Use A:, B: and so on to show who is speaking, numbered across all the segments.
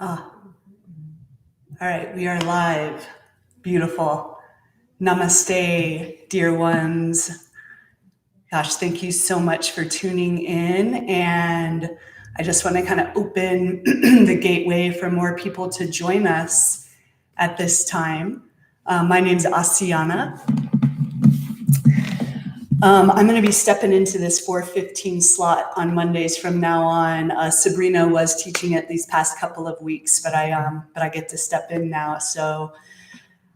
A: All right, we are live. Beautiful. Namaste, dear ones. Gosh, thank you so much for tuning in. And I just want to kind of open the gateway for more people to join us at this time. My name's Asiana. I'm going to be stepping into this 4:15 slot on Mondays from now on. Sabrina was teaching it these past couple of weeks, but I get to step in now. So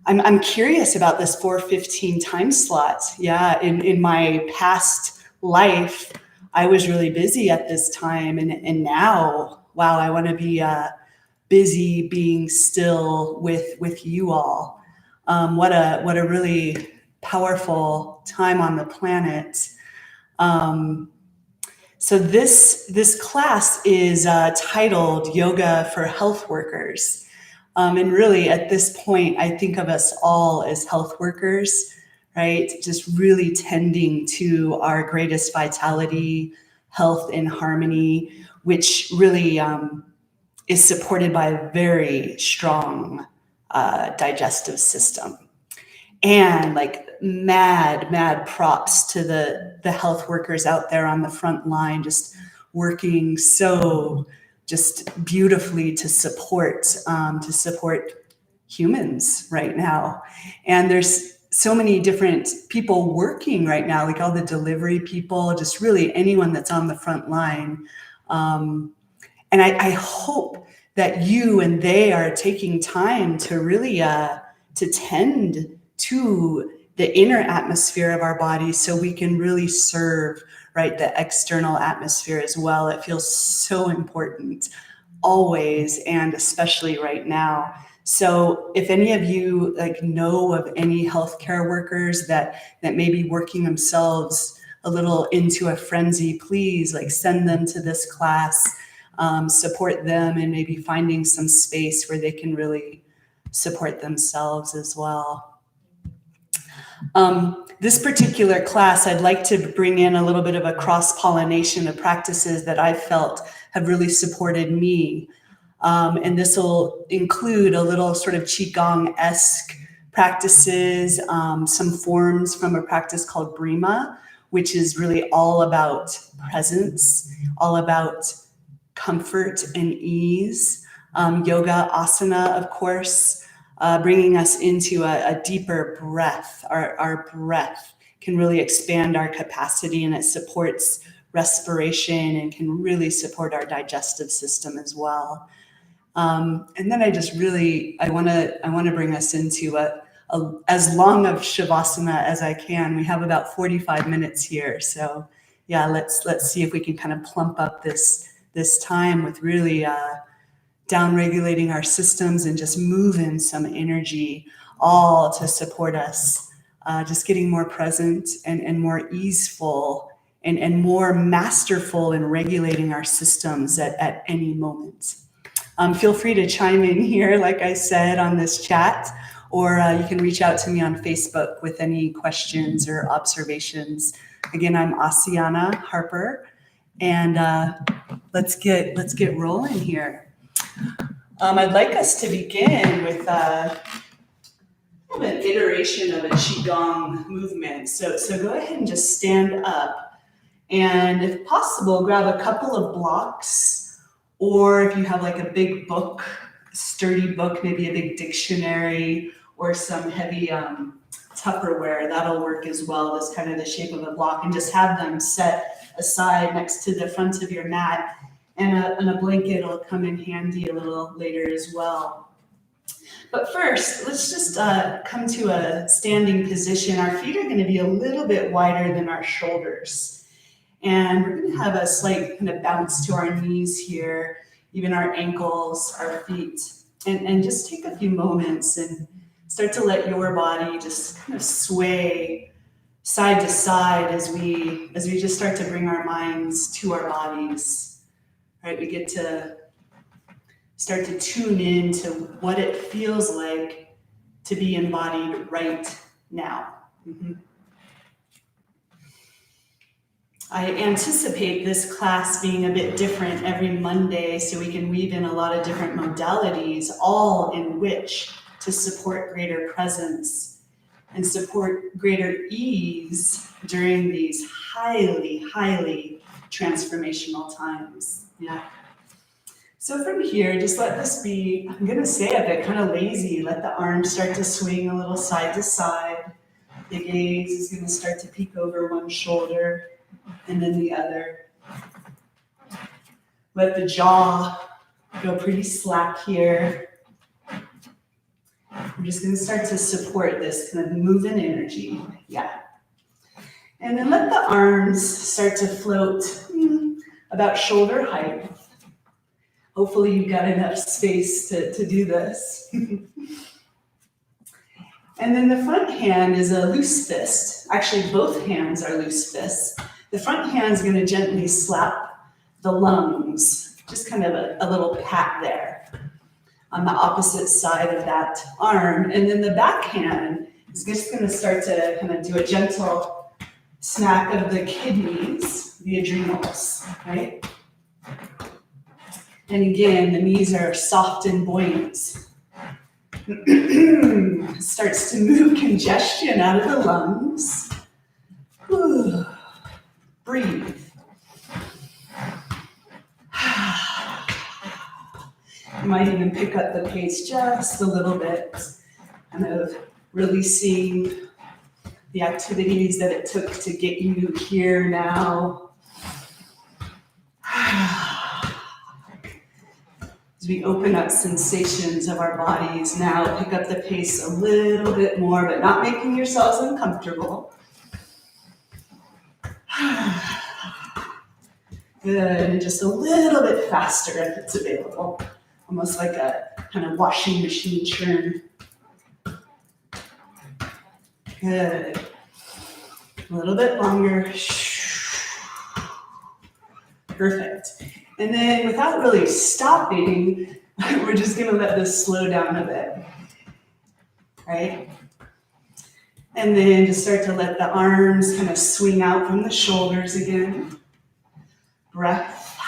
A: I'm curious about this 4:15 time slot. Yeah, in my past life, I was really busy at this time, and now, wow, I want to be busy being still with you all. What a really powerful time on the planet. So this class is titled Yoga for Health Workers. And really at this point, I think of us all as health workers, right? Just really tending to our greatest vitality, health, and harmony, which really is supported by a very strong digestive system. And like mad props to the health workers out there on the front line, just working so just beautifully to support humans right now. And there's so many different people working right now, like all the delivery people, just really anyone that's on the front line. And I hope that you and they are taking time to really to tend to the inner atmosphere of our bodies so we can really serve, right, the external atmosphere as well. It feels so important always, and especially right now. So if any of you like know of any healthcare workers that may be working themselves a little into a frenzy, please like send them to this class, support them, and maybe finding some space where they can really support themselves as well. This particular class, I'd like to bring in a little bit of a cross-pollination of practices that I've felt have really supported me. And this will include a little sort of Qigong-esque practices, some forms from a practice called Brima, which is really all about presence, all about comfort and ease. Yoga asana, of course, bringing us into a deeper breath. Our breath can really expand our capacity, and it supports respiration and can really support our digestive system as well. And then I want to bring us into as long of shavasana as I can. We have about 45 minutes here, so yeah, let's see if we can kind of plump up this time with really down regulating our systems and just moving some energy, all to support us, just getting more present and more easeful and more masterful in regulating our systems at any moment. Feel free to chime in here, like I said, on this chat, or you can reach out to me on Facebook with any questions or observations. Again, I'm Asiana Harper, and let's get rolling here. I'd like us to begin with an iteration of a Qigong movement. So go ahead and just stand up, and if possible, grab a couple of blocks, or if you have like a big book, sturdy book, maybe a big dictionary or some heavy Tupperware, that'll work as well. That's kind of the shape of a block, and just have them set aside next to the front of your mat. And a blanket will come in handy a little later as well. But first, let's just come to a standing position. Our feet are going to be a little bit wider than our shoulders. And we're going to have a slight kind of bounce to our knees here, even our ankles, our feet. And just take a few moments and start to let your body just kind of sway side to side as we just start to bring our minds to our bodies. Right, we get to start to tune in to what it feels like to be embodied right now. Mm-hmm. I anticipate this class being a bit different every Monday, so we can weave in a lot of different modalities, all in which to support greater presence and support greater ease during these highly, highly transformational times. Yeah. So from here, just let this be, I'm gonna say a bit kind of lazy. Let the arms start to swing a little side to side. The gaze is gonna start to peek over one shoulder and then the other. Let the jaw go pretty slack here. I'm just gonna start to support this kind of moving energy. Yeah. And then let the arms start to float about shoulder height. Hopefully you've got enough space to do this. And then the front hand is a loose fist. Actually, both hands are loose fists. The front hand's gonna gently slap the lungs, just kind of a little pat there on the opposite side of that arm. And then the back hand is just gonna start to kind of do a gentle smack of the kidneys, the adrenals, right? And again, the knees are soft and buoyant. Starts to move congestion out of the lungs. Whew. Breathe. You might even pick up the pace just a little bit, kind of releasing the activities that it took to get you here now. As we open up sensations of our bodies now, pick up the pace a little bit more, but not making yourselves uncomfortable. Good, and just a little bit faster if it's available. Almost like a kind of washing machine churn. Good. A little bit longer. Perfect. And then without really stopping, we're just gonna let this slow down a bit, right? And then just start to let the arms kind of swing out from the shoulders again. Breath.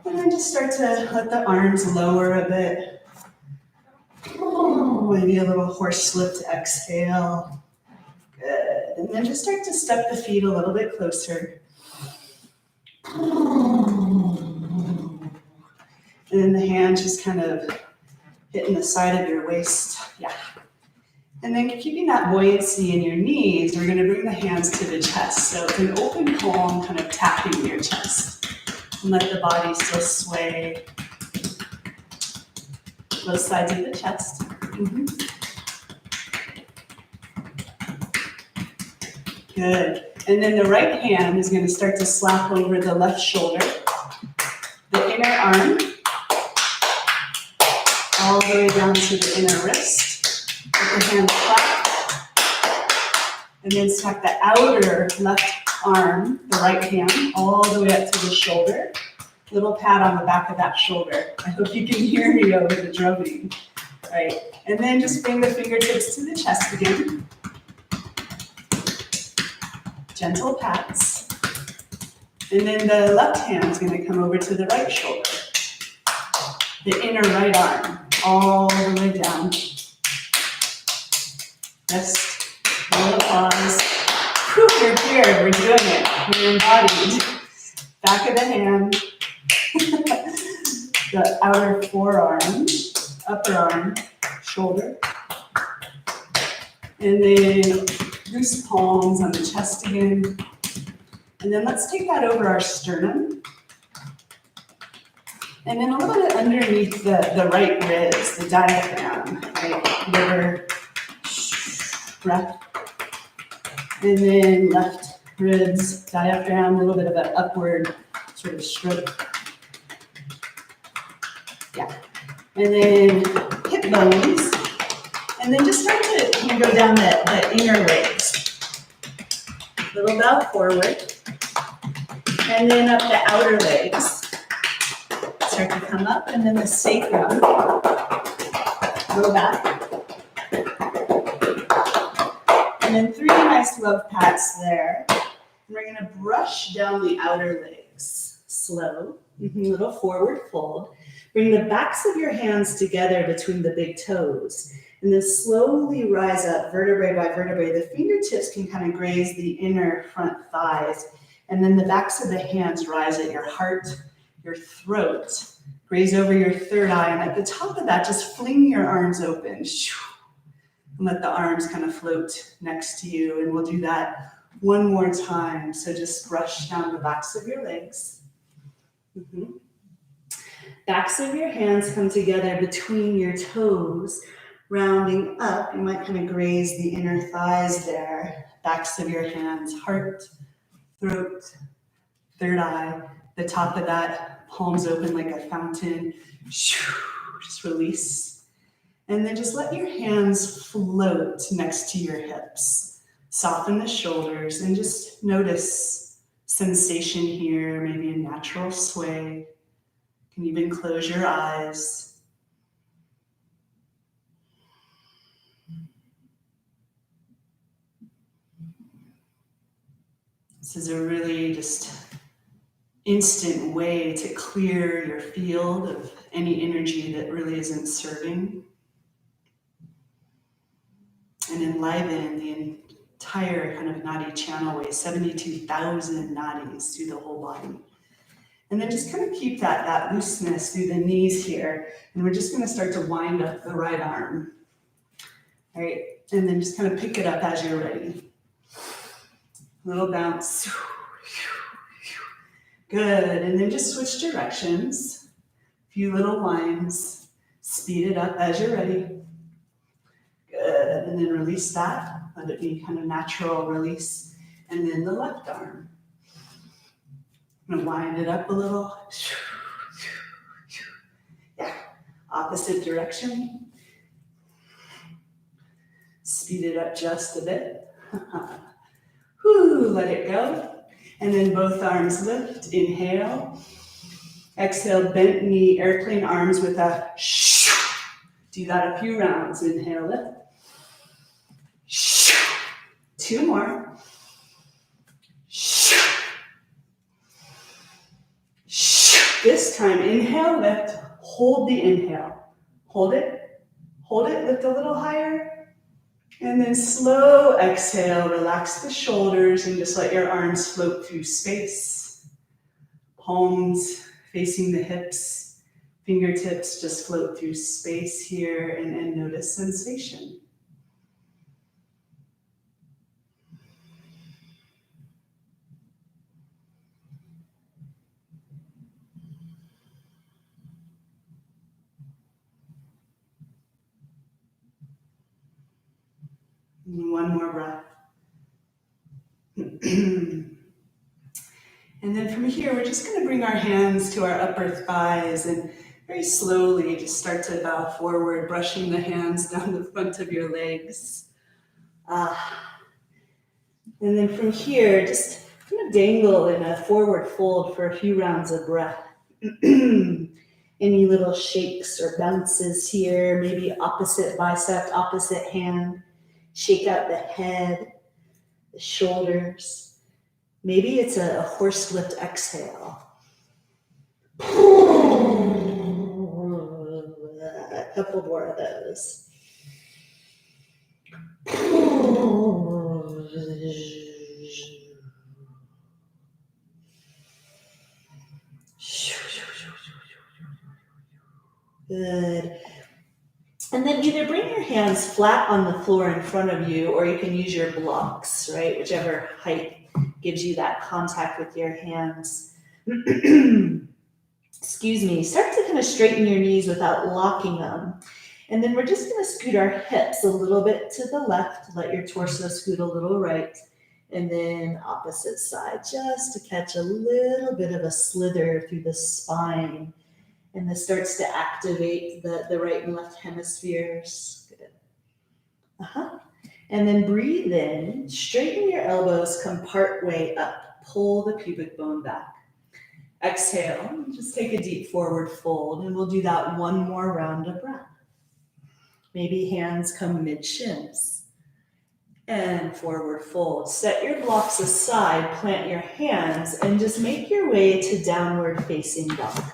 A: And then just start to let the arms lower a bit. Maybe a little horse lift exhale. Good. And then just start to step the feet a little bit closer. And then the hands just kind of hitting the side of your waist. Yeah. And then keeping that buoyancy in your knees, we're going to bring the hands to the chest. So it's an open palm kind of tapping your chest. And let the body still sway. Both sides of the chest. Good. And then the right hand is going to start to slap over the left shoulder. The inner arm. All the way down to the inner wrist. Let the hand clap. And then stack the outer left arm, the right hand, all the way up to the shoulder. Little pat on the back of that shoulder. I hope you can hear me over the drumming. Right. And then just bring the fingertips to the chest again. Gentle pats. And then the left hand is going to come over to the right shoulder. The inner right arm, all the way down. Rest, a little pause. Whew, you're here, we're doing it. We're embodied. Back of the hand. The outer forearm, upper arm, shoulder. And then loose palms on the chest again. And then let's take that over our sternum. And then a little bit underneath the right ribs, the diaphragm, right? Liver, breath. And then left ribs, diaphragm, a little bit of an upward sort of stroke. Yeah. And then hip bones. And then just start to go down the inner legs. Little bow forward. And then up the outer legs. Start to come up, and then the sacrum. Go back. And then 3 nice love pats there. We're going to brush down the outer legs. Slow, little forward fold. Bring the backs of your hands together between the big toes. And then slowly rise up vertebrae by vertebrae. The fingertips can kind of graze the inner front thighs. And then the backs of the hands rise at your heart, your throat. Graze over your third eye. And at the top of that, just fling your arms open. And let the arms kind of float next to you. And we'll do that one more time. So just brush down the backs of your legs. Backs of your hands come together between your toes, rounding up. You might kind of graze the inner thighs there. Backs of your hands, heart, throat, third eye. The top of that, palms open like a fountain. Just release. And then just let your hands float next to your hips. Soften the shoulders and just notice sensation here, maybe a natural sway. You can even close your eyes. This is a really just instant way to clear your field of any energy that really isn't serving. And enliven the entire kind of nadi channel way, 72,000 nadis through the whole body. And then just kind of keep that looseness through the knees here. And we're just going to start to wind up the right arm. All right, and then just kind of pick it up as you're ready. Little bounce. Good, and then just switch directions. A few little winds. Speed it up as you're ready. Good, and then release that. Let it be kind of natural release. And then the left arm. I'm gonna wind it up a little. Yeah, opposite direction. Speed it up just a bit. Let it go. And then both arms lift. Inhale. Exhale, bent knee, airplane arms with a do that a few rounds. Inhale, lift. 2 more. This time, inhale, lift. Hold the inhale. Hold it, lift a little higher. And then slow exhale, relax the shoulders and just let your arms float through space. Palms facing the hips, fingertips just float through space here and notice sensation. One more breath. And then from here, we're just going to bring our hands to our upper thighs and very slowly just start to bow forward, brushing the hands down the front of your legs. And then from here, just kind of dangle in a forward fold for a few rounds of breath. Any little shakes or bounces here, maybe opposite bicep, opposite hand. Shake out the head, the shoulders. Maybe it's a horse lift exhale. A couple more of those. Good. And then either bring your hands flat on the floor in front of you, or you can use your blocks, right? Whichever height gives you that contact with your hands. Excuse me. Start to kind of straighten your knees without locking them. And then we're just going to scoot our hips a little bit to the left. Let your torso scoot a little right. And then opposite side, just to catch a little bit of a slither through the spine. And this starts to activate the right and left hemispheres. Good. And then breathe in, straighten your elbows, come part way up. Pull the pubic bone back. Exhale, just take a deep forward fold, and we'll do that one more round of breath. Maybe hands come mid-shins. and forward fold. Set your blocks aside, plant your hands, and just make your way to downward facing dog.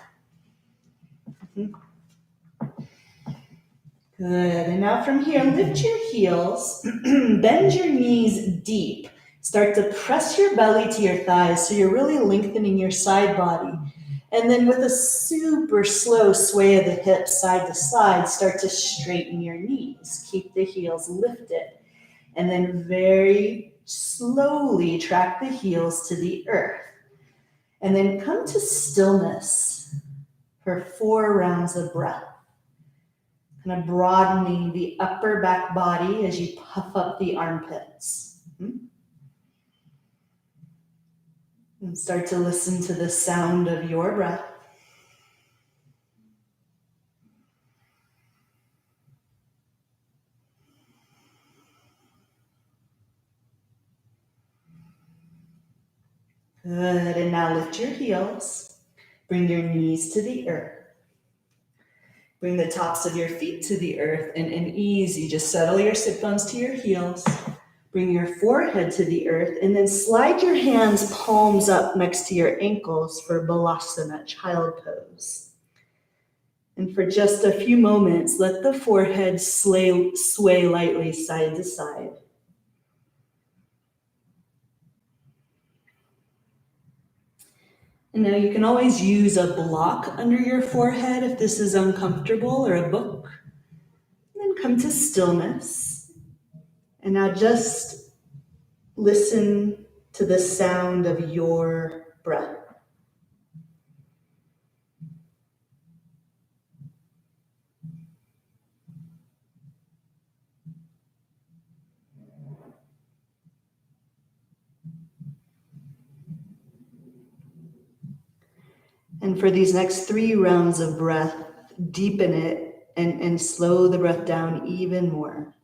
A: Good, and now from here, lift your heels, bend your knees deep. Start to press your belly to your thighs so you're really lengthening your side body. And then with a super slow sway of the hips side to side, start to straighten your knees. Keep the heels lifted. And then very slowly track the heels to the earth. And then come to stillness for 4 rounds of breath. Kind of broadening the upper back body as you puff up the armpits. And start to listen to the sound of your breath. Good, and now lift your heels. Bring your knees to the earth. Bring the tops of your feet to the earth and easy, just settle your sit bones to your heels. Bring your forehead to the earth and then slide your hands palms up next to your ankles for Balasana, child pose. And for just a few moments, let the forehead sway lightly side to side. And now you can always use a block under your forehead if this is uncomfortable, or a book. And then come to stillness. And now just listen to the sound of your breath. And for these next 3 rounds of breath, deepen it and slow the breath down even more.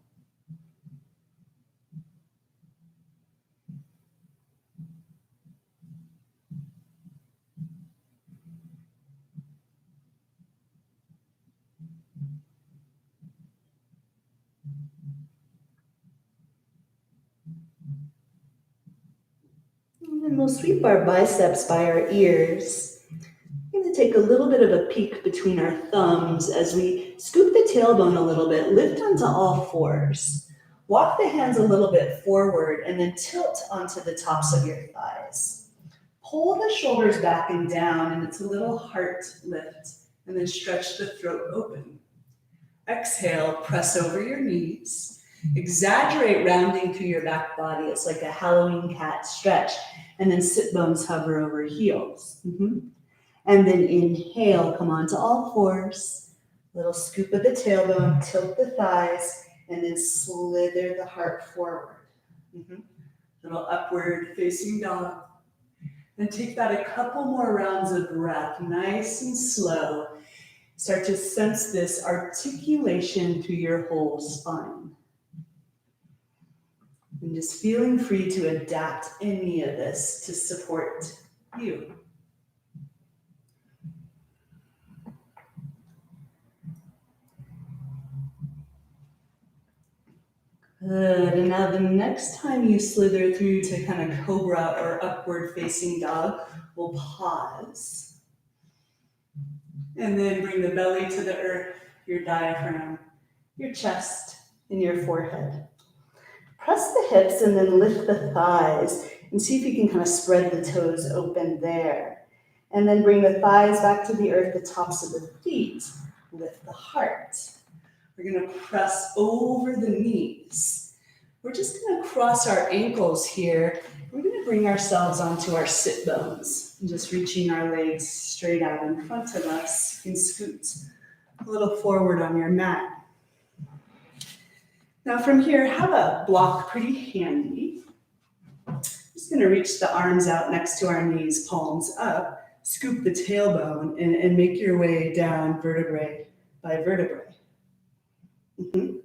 A: And then we'll sweep our biceps by our ears. We're going to take a little bit of a peek between our thumbs as we scoop the tailbone a little bit, lift onto all 4s. Walk the hands a little bit forward and then tilt onto the tops of your thighs. Pull the shoulders back and down, and it's a little heart lift, and then stretch the throat open. Exhale, press over your knees. Exaggerate rounding through your back body. It's like a Halloween cat stretch, and then sit bones hover over heels. And then inhale, come onto all 4s. Little scoop of the tailbone, tilt the thighs, and then slither the heart forward. Little upward facing dog. Then take that a couple more rounds of breath, nice and slow. Start to sense this articulation through your whole spine. And just feeling free to adapt any of this to support you. Good, and now the next time you slither through to kind of cobra or upward facing dog, we'll pause. And then bring the belly to the earth, your diaphragm, your chest, and your forehead. Press the hips and then lift the thighs and see if you can kind of spread the toes open there. And then bring the thighs back to the earth, the tops of the feet. Lift the heart. We're going to press over the knees. We're just going to cross our ankles here. We're going to bring ourselves onto our sit bones. Just reaching our legs straight out in front of us. You can scoot a little forward on your mat. Now from here, have a block pretty handy. Just going to reach the arms out next to our knees, palms up. Scoop the tailbone and make your way down vertebrae by vertebrae. And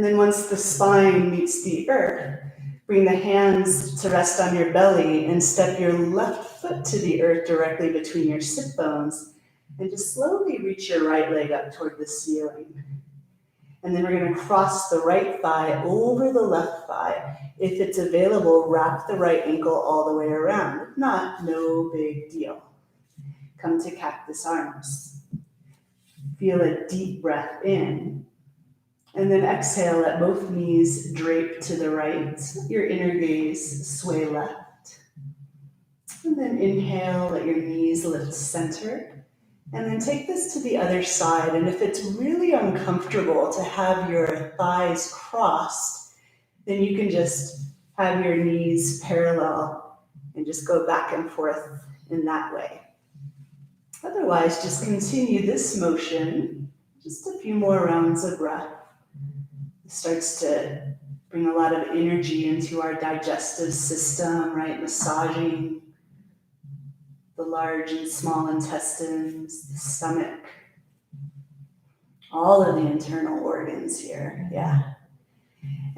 A: then once the spine meets the earth, bring the hands to rest on your belly and step your left foot to the earth directly between your sit bones, and just slowly reach your right leg up toward the ceiling. And then we're going to cross the right thigh over the left thigh. If it's available, wrap the right ankle all the way around. If not, no big deal. Come to cactus arms. Feel a deep breath in. And then exhale, let both knees drape to the right. Your inner gaze sway left. And then inhale, let your knees lift center. And then take this to the other side. And if it's really uncomfortable to have your thighs crossed, then you can just have your knees parallel and just go back and forth in that way. Otherwise, just continue this motion, just a few more rounds of breath. It starts to bring a lot of energy into our digestive system, right? Massaging the large and small intestines, the stomach, all of the internal organs here, yeah.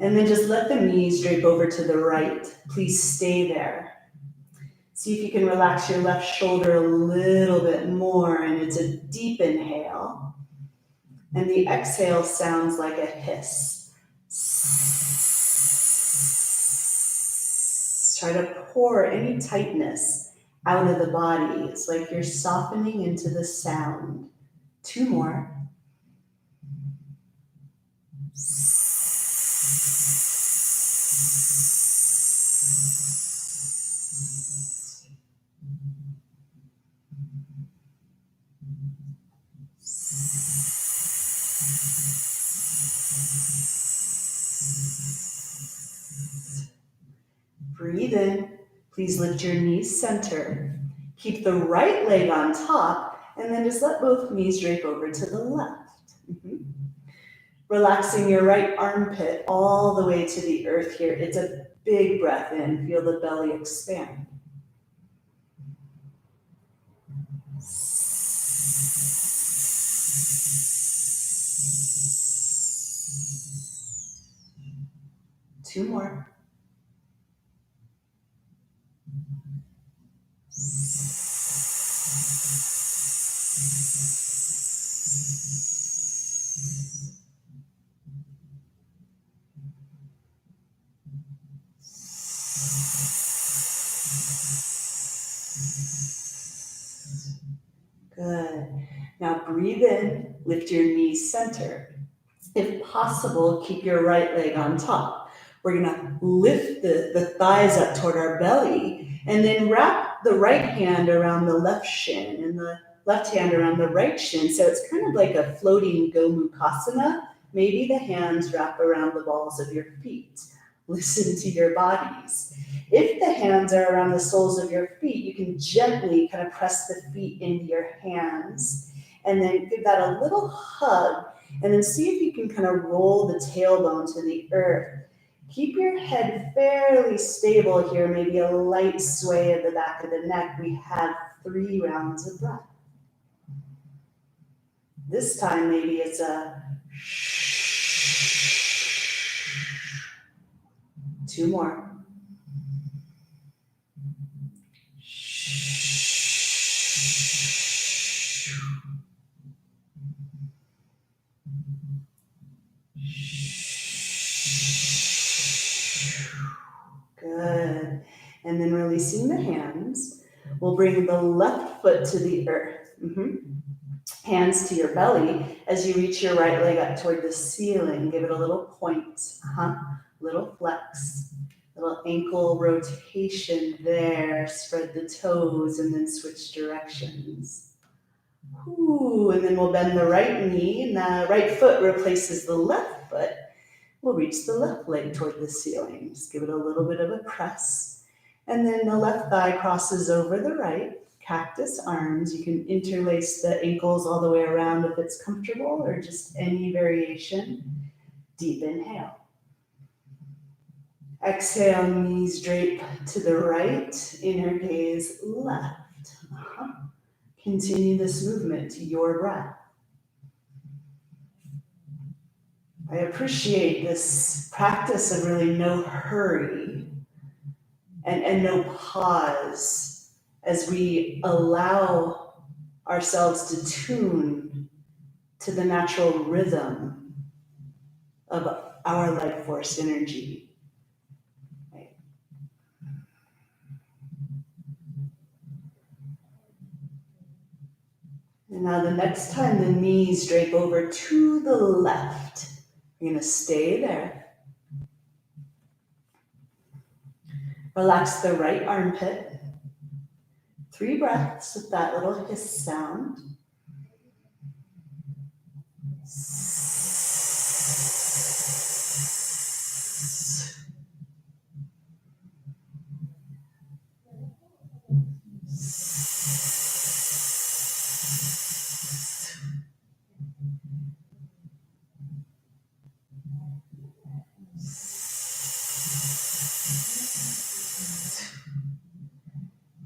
A: And then just let the knees drape over to the right. Please stay there. See if you can relax your left shoulder a little bit more, and it's a deep inhale. And the exhale sounds like a hiss. Try to pour any tightness out of the body. It's like you're softening into the sound. 2 more. Breathe in. Please lift your knees center. Keep the right leg on top, and then just let both knees drape over to the left. Relaxing your right armpit all the way to the earth here. It's a big breath in. Feel the belly expand. Two more. Good. Now breathe in, lift your knees center. If possible, keep your right leg on top. We're gonna lift the thighs up toward our belly and then wrap the right hand around the left shin and the left hand around the right shin. So it's kind of like a floating Gomukhasana. Maybe the hands wrap around the balls of your feet. Listen to your bodies. If the hands are around the soles of your feet, you can gently kind of press the feet into your hands and then give that a little hug, and then see if you can kind of roll the tailbone to the earth. Keep your head fairly stable here, maybe a light sway of the back of the neck. We have 3 rounds of breath. This time maybe it's a shh. 2 more. Good. And then releasing the hands, we'll bring the left foot to the earth. Hands to your belly as you reach your right leg up toward the ceiling. Give it a little point, little flex, little ankle rotation there. Spread the toes and then switch directions. Ooh, and then we'll bend the right knee, and the right foot replaces the left foot. We'll reach the left leg toward the ceiling. Just give it a little bit of a press. And then the left thigh crosses over the right. Cactus arms. You can interlace the ankles all the way around if it's comfortable, or just any variation. Deep inhale. Exhale, knees drape to the right. Inner gaze left. Continue this movement to your breath. I appreciate this practice of really no hurry and no pause as we allow ourselves to tune to the natural rhythm of our life force energy. Right? And now the next time the knees drape over to the left, you're going to stay there. Relax the right armpit. 3 breaths with that little hiss sound.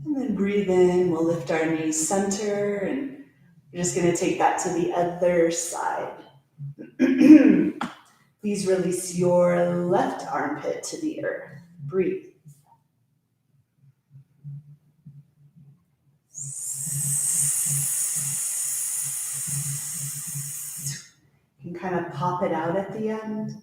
A: And then breathe in, we'll lift our knees center, and we're just going to take that to the other side. Please release your left armpit to the earth. Breathe. You can kind of pop it out at the end.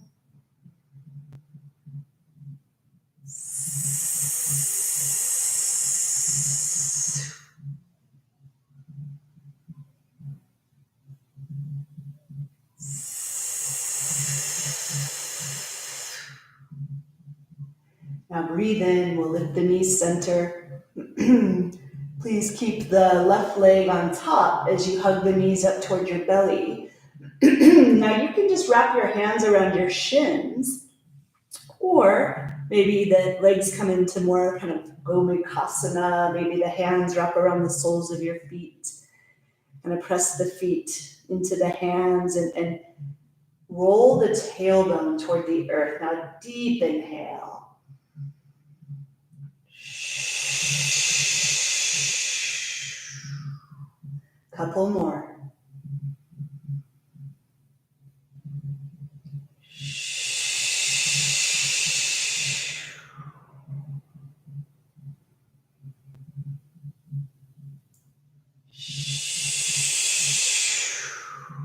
A: Now breathe in, we'll lift the knees center. Please keep the left leg on top as you hug the knees up toward your belly. Now you can just wrap your hands around your shins, or maybe the legs come into more kind of Gomukhasana. Maybe the hands wrap around the soles of your feet. Kind of press the feet into the hands and roll the tailbone toward the earth. Now deep inhale. Couple more.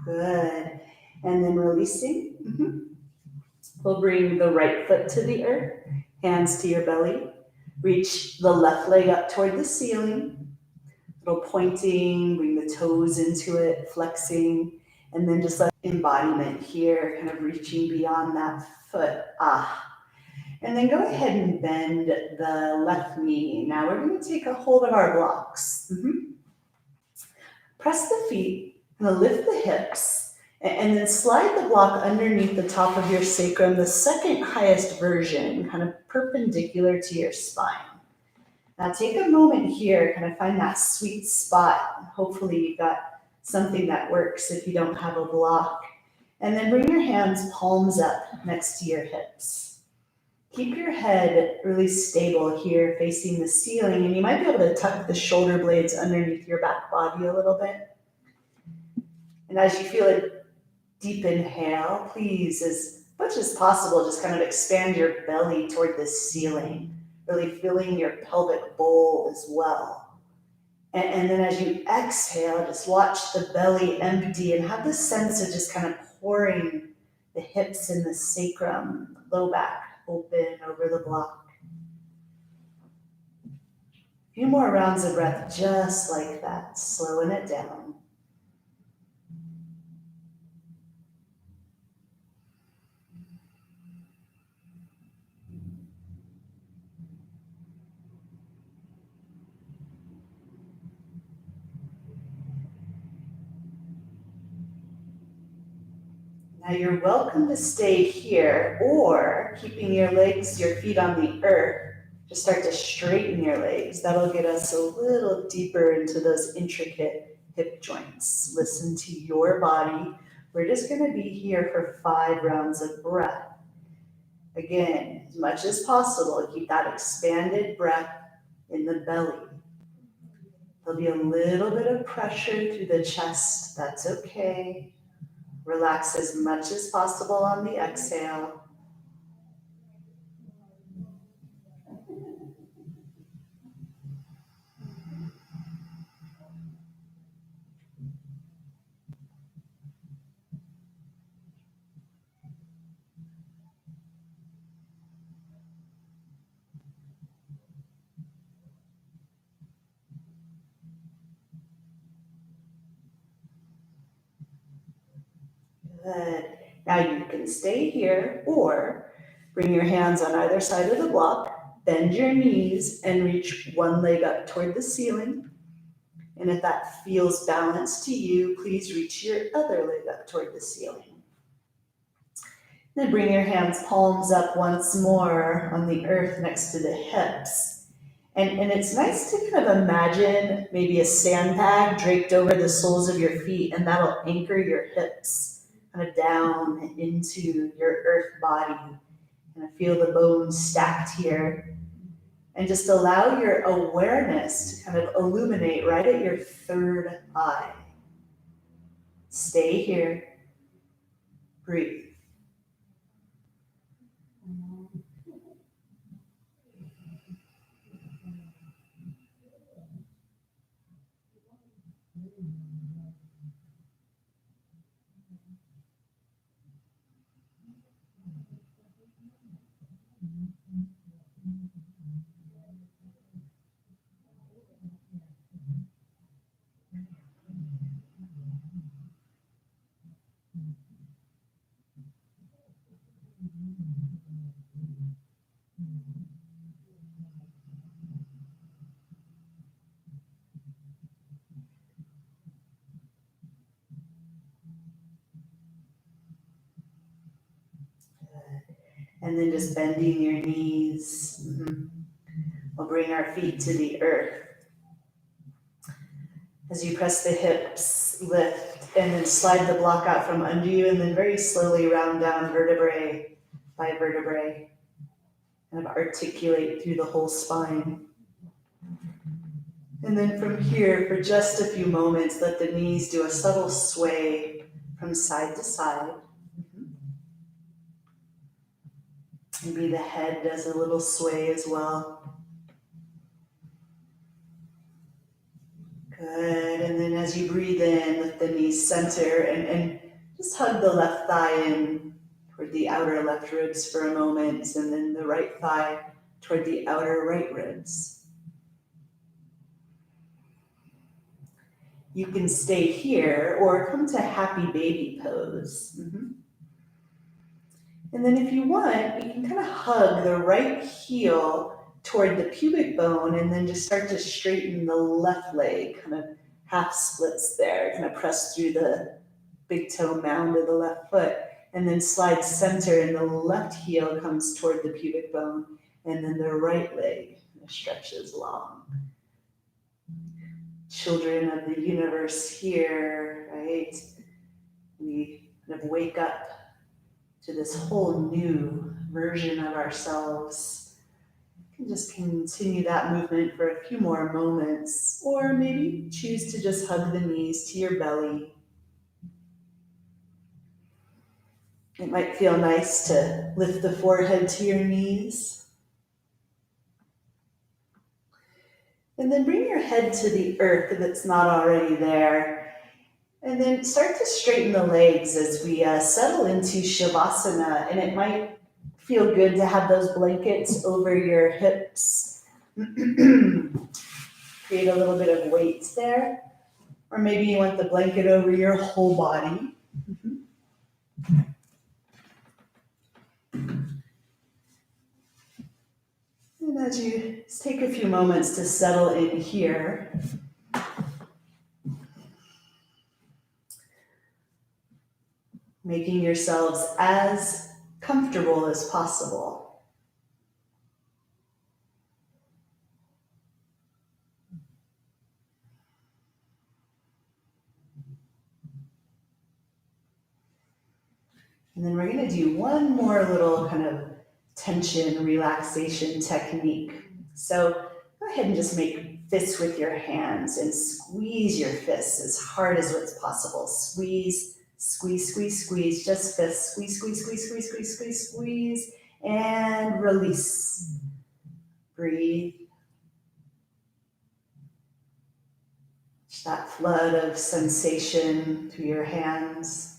A: Good. And then releasing. We'll bring the right foot to the earth, hands to your belly. Reach the left leg up toward the ceiling. Little pointing, bring the toes into it, flexing, and then just let embodiment here, kind of reaching beyond that foot. And then go ahead and bend the left knee. Now we're going to take a hold of our blocks. Press the feet, and lift the hips, and then slide the block underneath the top of your sacrum, the second highest version, kind of perpendicular to your spine. Now take a moment here, kind of find that sweet spot. Hopefully you've got something that works if you don't have a block. And then bring your hands palms up next to your hips. Keep your head really stable here, facing the ceiling, and you might be able to tuck the shoulder blades underneath your back body a little bit. And as you feel a deep inhale, please, as much as possible, just kind of expand your belly toward the ceiling, really filling your pelvic bowl as well. And then as you exhale, just watch the belly empty and have this sense of just kind of pouring the hips and the sacrum, low back open over the block. A few more rounds of breath just like that, slowing it down. Now you're welcome to stay here, or keeping your legs, your feet on the earth, just start to straighten your legs. That'll get us a little deeper into those intricate hip joints. Listen to your body. We're just going to be here for 5 rounds of breath. Again, as much as possible, keep that expanded breath in the belly. There'll be a little bit of pressure through the chest. That's okay. Relax as much as possible on the exhale. Good. Now you can stay here or bring your hands on either side of the block, bend your knees and reach one leg up toward the ceiling. And if that feels balanced to you, please reach your other leg up toward the ceiling. Then bring your hands palms up once more on the earth next to the hips. And it's nice to kind of imagine maybe a sandbag draped over the soles of your feet, and that'll anchor your hips kind of down into your earth body. And feel the bones stacked here. And just allow your awareness to kind of illuminate right at your third eye. Stay here. Breathe. And then just bending your knees. We'll bring our feet to the earth. As you press the hips, lift, and then slide the block out from under you, and then very slowly round down vertebrae by vertebrae. Kind of articulate through the whole spine. And then from here, for just a few moments, let the knees do a subtle sway from side to side. Maybe the head does a little sway as well. Good, and then as you breathe in, let the knees center and just hug the left thigh in toward the outer left ribs for a moment, and then the right thigh toward the outer right ribs. You can stay here or come to happy baby pose. And then if you want, you can kind of hug the right heel toward the pubic bone and then just start to straighten the left leg, kind of half splits there, kind of press through the big toe mound of the left foot, and then slide center and the left heel comes toward the pubic bone, and then the right leg stretches long. Children of the universe here, right? We kind of wake up to this whole new version of ourselves. You can just continue that movement for a few more moments, or maybe choose to just hug the knees to your belly. It might feel nice to lift the forehead to your knees. And then bring your head to the earth if it's not already there. And then start to straighten the legs as we settle into Shavasana. And it might feel good to have those blankets over your hips. Create a little bit of weight there. Or maybe you want the blanket over your whole body. And as you just take a few moments to settle in here, making yourselves as comfortable as possible. And then we're going to do one more little kind of tension relaxation technique. So go ahead and just make fists with your hands and squeeze your fists as hard as what's possible. Squeeze, squeeze, squeeze, squeeze, just fists. Squeeze, squeeze, squeeze, squeeze, squeeze, squeeze, squeeze, and release. Breathe. Just that flood of sensation through your hands.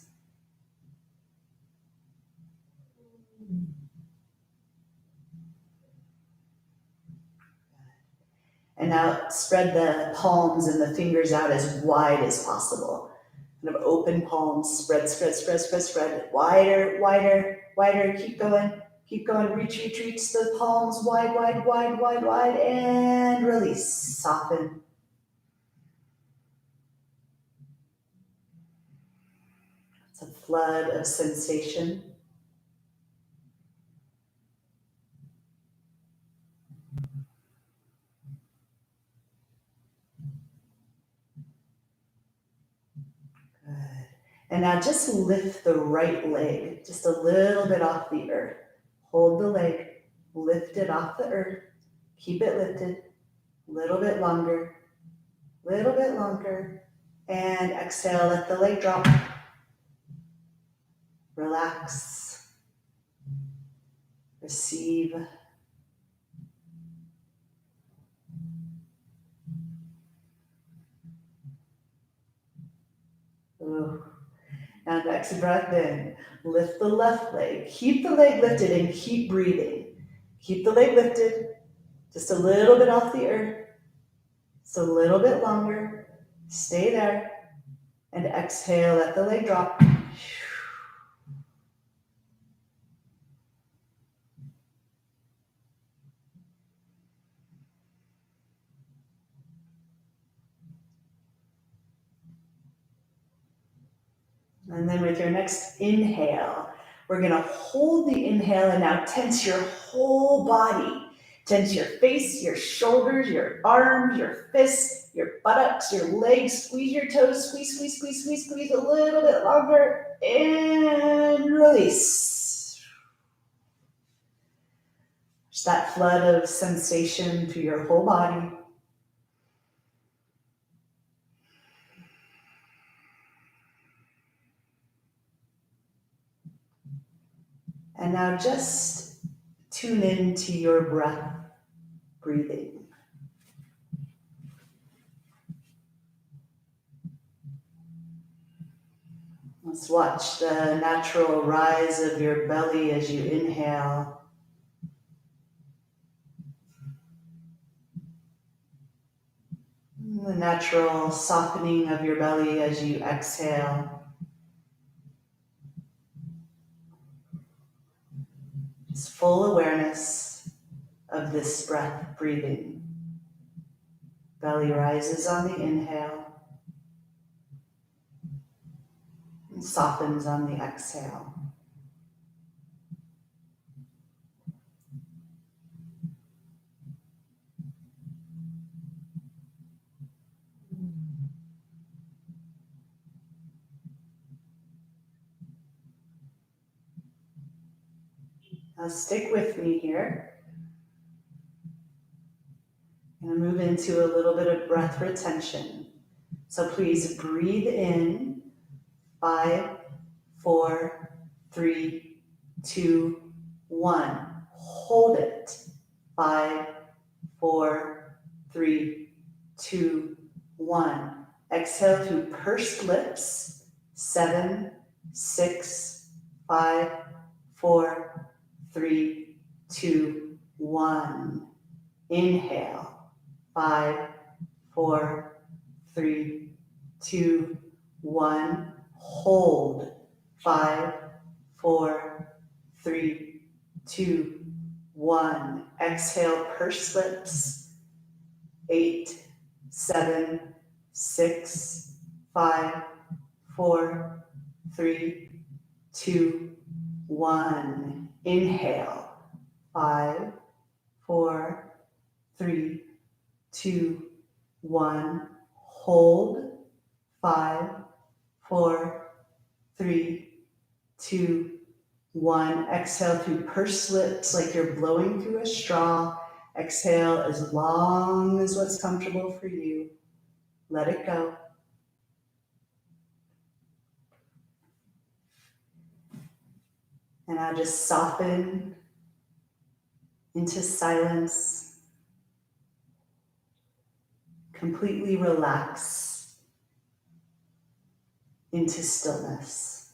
A: And now spread the palms and the fingers out as wide as possible. Kind of open palms, spread, spread, spread, spread, spread. Wider, wider, wider. Keep going, keep going. Reach, reach, reach the palms wide, wide, wide, wide, wide, and release. Soften. It's a flood of sensation. Good. And now just lift the right leg just a little bit off the earth. Hold the leg, lift it off the earth. Keep it lifted. A little bit longer, little bit longer. And exhale, let the leg drop. Relax. Receive. Ooh. Now next breath in, lift the left leg. Keep the leg lifted and keep breathing. Keep the leg lifted, just a little bit off the earth. Just a little bit longer. Stay there. And exhale, let the leg drop. And then with your next inhale, we're gonna hold the inhale and now tense your whole body. Tense your face, your shoulders, your arms, your fists, your buttocks, your legs. Squeeze your toes, squeeze, squeeze, squeeze, squeeze, squeeze a little bit longer and release. Just that flood of sensation through your whole body. And now just tune into your breath, breathing. Let's watch the natural rise of your belly as you inhale. The natural softening of your belly as you exhale. Just full awareness of this breath, breathing. Belly rises on the inhale and softens on the exhale. Now stick with me here. I'm going to move into a little bit of breath retention. So please breathe in. 5, 4, 3, 2, 1. Hold it. 5, 4, 3, 2, 1. Exhale through pursed lips. 7, 6, 5, 4, 3, 2, 1. Inhale. 5, 4, 3, 2, 1. Hold. 5, 4, 3, 2, 1. Exhale, pursed lips. 8, 7, 6, 5, 4, 3, 2, 1. Inhale. 5, 4, 3, 2, 1. Hold. 5, 4, 3, 2, 1. Exhale through pursed lips like you're blowing through a straw. Exhale as long as what's comfortable for you. Let it go. And now just soften into silence. Completely relax into stillness.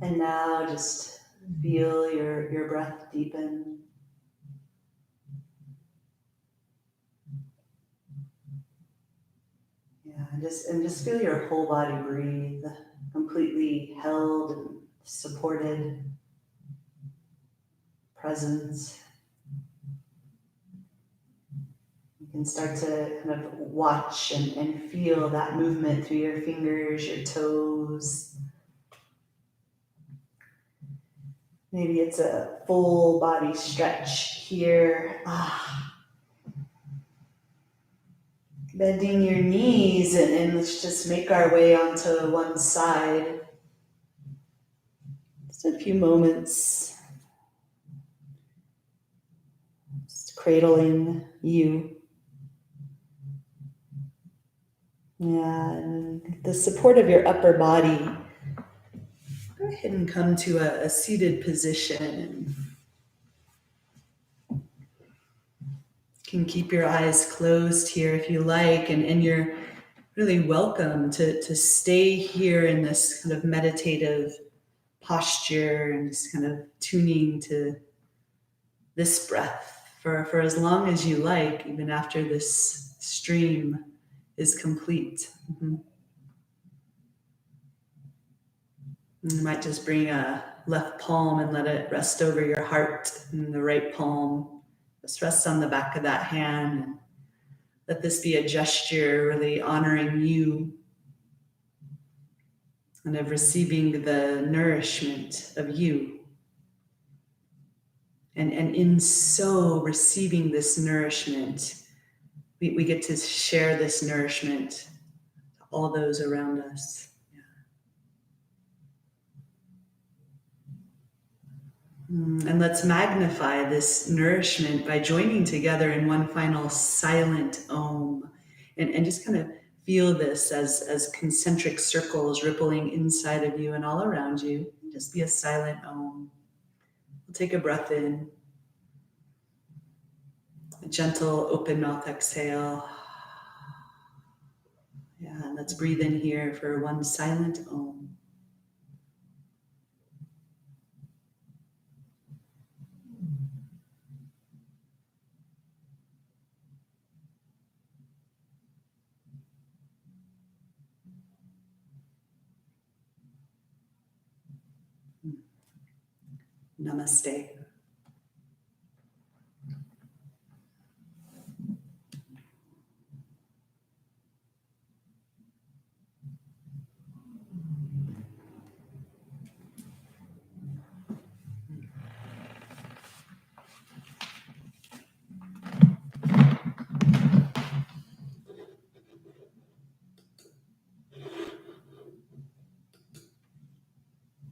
A: And now just feel your breath deepen. Yeah, and just feel your whole body breathe, completely held and supported, presence. You can start to kind of watch and feel that movement through your fingers, your toes. Maybe it's a full body stretch here. Bending your knees and let's just make our way onto one side. Just a few moments. Just cradling you. Yeah, and the support of your upper body. Go ahead and come to a seated position. You can keep your eyes closed here if you like, and you're really welcome to stay here in this kind of meditative posture and just kind of tuning to this breath for as long as you like, even after this stream is complete. You might just bring a left palm and let it rest over your heart, and the right palm just rests on the back of that hand. And let this be a gesture really honoring you and of receiving the nourishment of you. And in so receiving this nourishment, we get to share this nourishment to all those around us. And let's magnify this nourishment by joining together in one final silent Om. And just kind of feel this as concentric circles rippling inside of you and all around you. Just be a silent Om. We'll take a breath in. A gentle open mouth exhale. Yeah, and let's breathe in here for one silent Om. Namaste.